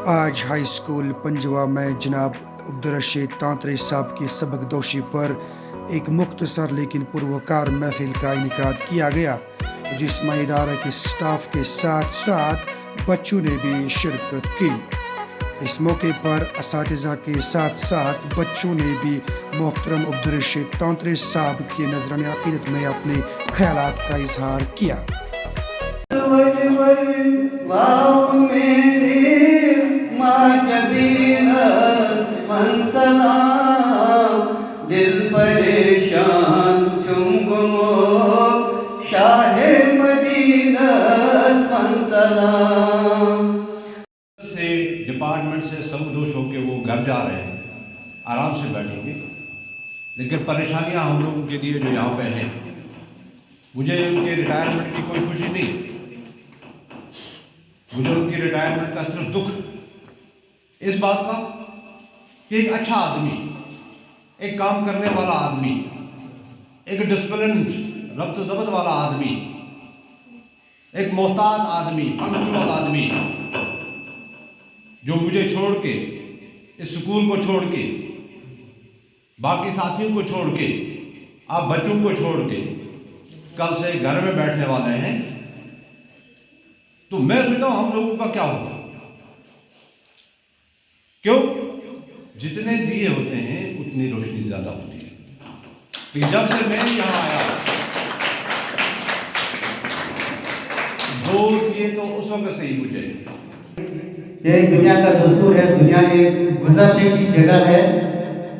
آج high school پنجوہ میں جناب عبدالرشید تانترے صاحب کی سبق دوشی پر ایک مختصر لیکن پروکار محفل کا انعقاد کیا گیا، جس میں ادارہ کے سٹاف کے ساتھ ساتھ بچوں نے بھی شرکت کی۔ اس موقع پر اساتذہ کے ساتھ ساتھ بچوں نے بھی محترم عبدالرشید تانترے صاحب کی نذرانِ عقیدت میں اپنے خیالات کا اظہار کیا۔ دل پریشان چم گمو شاہ مدینہ من سلام سے ڈپارٹمنٹ سے سبکدوش ہو کے وہ گھر جا رہے ہیں، آرام سے بیٹھیں گے، لیکن پریشانیاں ہم لوگوں کے لیے جو یہاں پہ ہیں، مجھے ان کے ریٹائرمنٹ کی کوئی خوشی نہیں، مجھے ان کی ریٹائرمنٹ کا صرف دکھ اس بات کا کہ ایک اچھا آدمی، ایک کام کرنے والا آدمی، ایک ڈسپلنڈ ربط و ضبط والا آدمی، ایک محتاط آدمی، پنکچوئل آدمی، جو مجھے چھوڑ کے، اس سکول کو چھوڑ کے، باقی ساتھیوں کو چھوڑ کے، آپ بچوں کو چھوڑ کے کل سے گھر میں بیٹھنے والے ہیں، تو میں سوچتا ہوں ہم لوگوں کا کیا ہوگا؟ کیوں؟ جتنے دیے ہوتے ہیں اتنی روشنی زیادہ ہوتی ہے۔ لیکن جب سے میں یہاں آیا، دو دیے تو اس وقت سے ہی مجھے یہ ایک دنیا کا دستور ہے، دنیا ایک گزرنے کی جگہ ہے،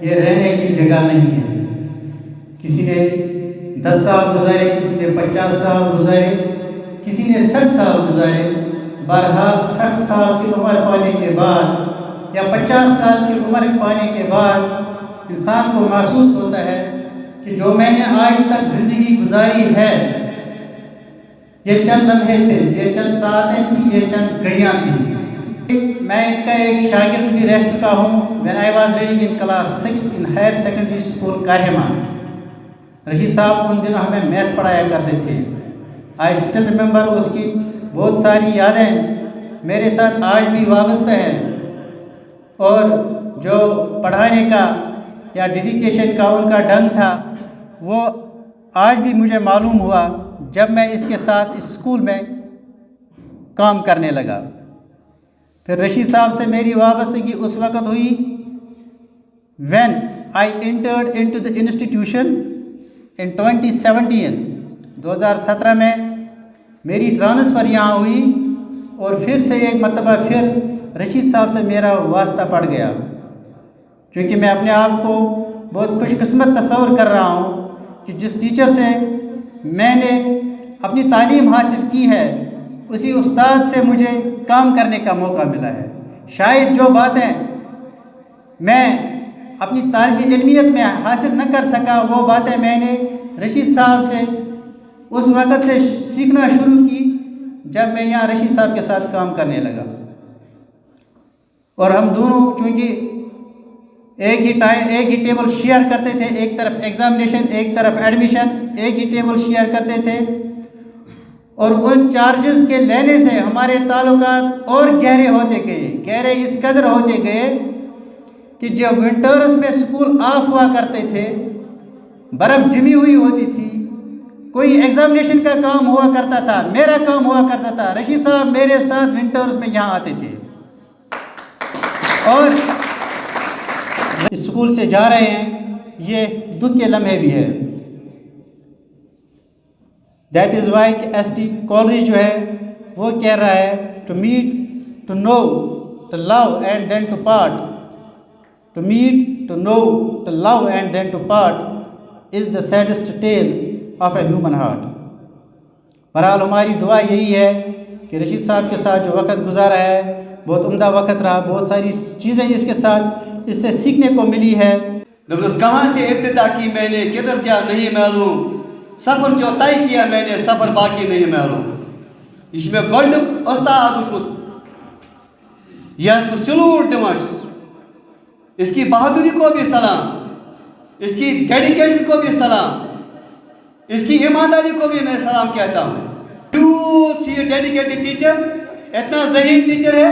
یہ رہنے کی جگہ نہیں ہے۔ کسی نے 10 سال گزارے، کسی نے 50 سال گزارے، کسی نے 60 سال گزارے۔ بہرحال 60 سال کی عمر پانے کے بعد یا 50 سال کی عمر پانے کے بعد انسان کو محسوس ہوتا ہے کہ جو میں نے آج تک زندگی گزاری ہے، یہ چند لمحے تھے، یہ چند ساعتیں تھیں، یہ چند گھڑیاں تھیں۔ میں ان کا ایک شاگرد بھی رہ چکا ہوں۔ when I was reading in class 6th in higher secondary school کارہما، Rashid صاحب ان دنوں ہمیں میتھ پڑھایا کرتے تھے۔ I still remember اس کی بہت ساری یادیں میرے ساتھ آج بھی وابستہ ہیں، اور جو پڑھانے کا یا ڈیڈیکیشن کا ان کا ڈھنگ تھا وہ آج بھی مجھے معلوم ہوا جب میں اس کے ساتھ اس اسکول میں کام کرنے لگا۔ پھر رشید صاحب سے میری وابستگی اس وقت ہوئی when I entered into the institution in 2017 2017 میں میری ٹرانسفر یہاں ہوئی، اور پھر سے ایک مرتبہ پھر رشید صاحب سے میرا واسطہ پڑ گیا، کیونکہ میں اپنے آپ کو بہت خوش قسمت تصور کر رہا ہوں کہ جس ٹیچر سے میں نے اپنی تعلیم حاصل کی ہے، اسی استاد سے مجھے کام کرنے کا موقع ملا ہے۔ شاید جو باتیں میں اپنی طالب علمیت میں حاصل نہ کر سکا، وہ باتیں میں نے رشید صاحب سے اس وقت سے سیکھنا شروع کی جب میں یہاں رشید صاحب کے ساتھ کام کرنے لگا۔ اور ہم دونوں چونکہ ایک ہی ٹیبل شیئر کرتے تھے، ایک طرف ایگزامینیشن ایک طرف ایڈمیشن، ایک ہی ٹیبل شیئر کرتے تھے، اور ان چارجز کے لینے سے ہمارے تعلقات اور گہرے ہوتے گئے، گہرے اس قدر ہوتے گئے کہ جب ونٹرز میں سکول آف ہوا کرتے تھے، برف جمی ہوئی ہوتی تھی، کوئی ایگزامینیشن کا کام ہوا کرتا تھا، میرا کام ہوا کرتا تھا، رشید صاحب میرے ساتھ ونٹرز میں یہاں آتے تھے، اور اس اسکول سے جا رہے ہیں، یہ دکھ کے لمحے بھی ہے۔ دیٹ از وائی کہ ایس ٹی کالج جو ہے وہ کہہ رہا ہے to meet to know to love and then to part, to meet to know to love and then to part is the saddest tale of a human heart. بہرحال ہماری دعا یہی ہے کہ رشید صاحب کے ساتھ جو وقت گزارا ہے بہت عمدہ وقت رہا، بہت ساری چیزیں اس کے ساتھ اس سے سیکھنے کو ملی ہے۔ دبلس کہاں سے ابتدا کی میں نے، کدھر جا نہیں معلوم، سفر جو طے کیا میں نے، سفر باقی نہیں معلوم۔ یہ میں گۄڈنیُک استاد وٕچھمُت، یہ کو سلوٹ دِوان، اس کی بہادری کو بھی سلام، اس کی ڈیڈیکیشن کو بھی سلام، اس کی ایمانداری کو بھی میں سلام کہتا ہوں۔ ڈیڈیکیٹڈ ٹیچر، اتنا ذہین ٹیچر ہے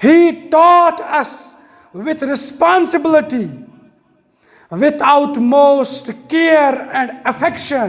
He taught us with responsibility, with utmost care and affection.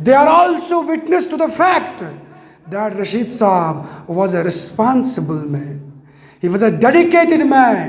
they are also witness to the fact that Rashid Saab was a responsible man. He was a dedicated man.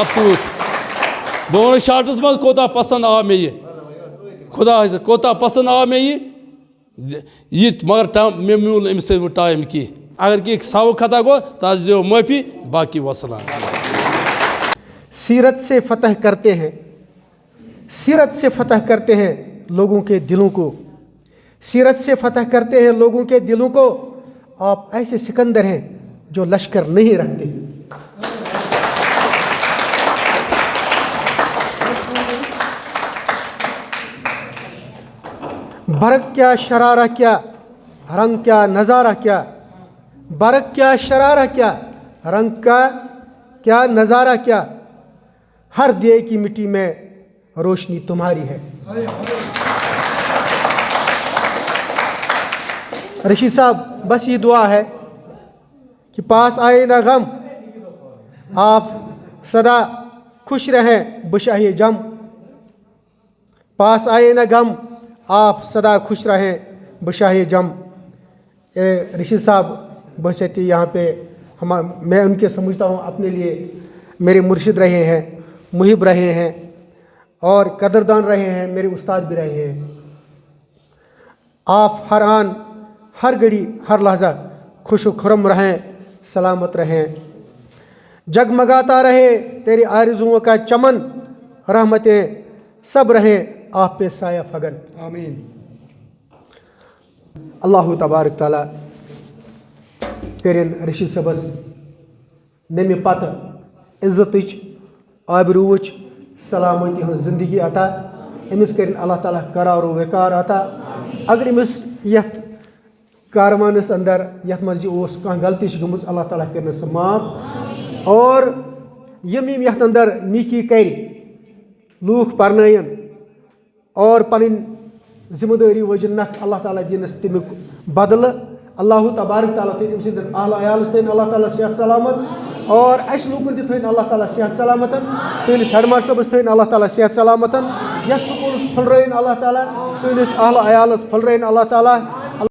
افسوس بہ one shorts مز کوتا پسند آو مے یہ خدا حافظ کوتا پسند آو مے یہ مگر مے میول امس سۭتۍ ٹائم کی اگر کی سو خطا گو تس دیو معافی باقی وسلام. سیرت سے فتح کرتے ہیں، سیرت سے فتح کرتے ہیں لوگوں کے دلوں کو، سیرت سے فتح کرتے ہیں لوگوں کے دلوں کو. آپ ایسے سکندر ہیں جو لشکر نہیں رکھتے. برق کیا شرارہ کیا، رنگ کیا نظارہ کیا، برق کیا شرارہ کیا، رنگ کا کیا نظارہ کیا، ہر دیے کی مٹی میں روشنی تمہاری ہے. رشید صاحب بس یہ دعا ہے کہ پاس آئے نہ غم، آپ سدا خوش رہیں بشاہ جم. پاس آئے نہ غم، آپ سدا خوش رہیں بشاہ جم. رشید صاحب بحثیت یہاں پہ میں ان کے سمجھتا ہوں اپنے لیے میرے مرشد رہے ہیں، محب رہے ہیں اور قدردان رہے ہیں، میرے استاد بھی رہے ہیں. آپ ہر آن ہر گھڑی ہر لحظہ خوش و خرم رہیں، سلامت رہیں. جگمگاتا رہے تیری آرزوؤں کا چمن، رحمتیں سب رہیں آپ پہ سایہ فگن. آمین. اللہ تبارک تعالیٰ کرن رشید صبس نمہ پتہ عزتچ آبروچ سلامتی ہن زندگی عطا. امس کرن اللہ تعالیٰ قرار و وقار عطا. اگر امس یت کاروانس اندر یت مز یہ کھانا غلطی گمز اللہ تعالیٰ کرن سہ معاف. اور یم یت اندر نیکی کر لوک پرنائن اور پن ذمہ داری وجنک اللہ تعالیٰ دینس تمیک بدل. اللہ تبارک تعالیٰ تھین ام سند اہل عیالس تھین اللہ تعالیٰ صحت سلامت اور اس لوکن تہ تھین اللہ تعالیٰ صحت سلامت. سنس ہیڈ ماسٹر صبس تھین اللہ تعالیٰ صحت سلامت. یتھ سکولس پھلرائن اللہ تعالیٰ، سنس اہل عیالس پھلرائن اللہ تعالیٰ.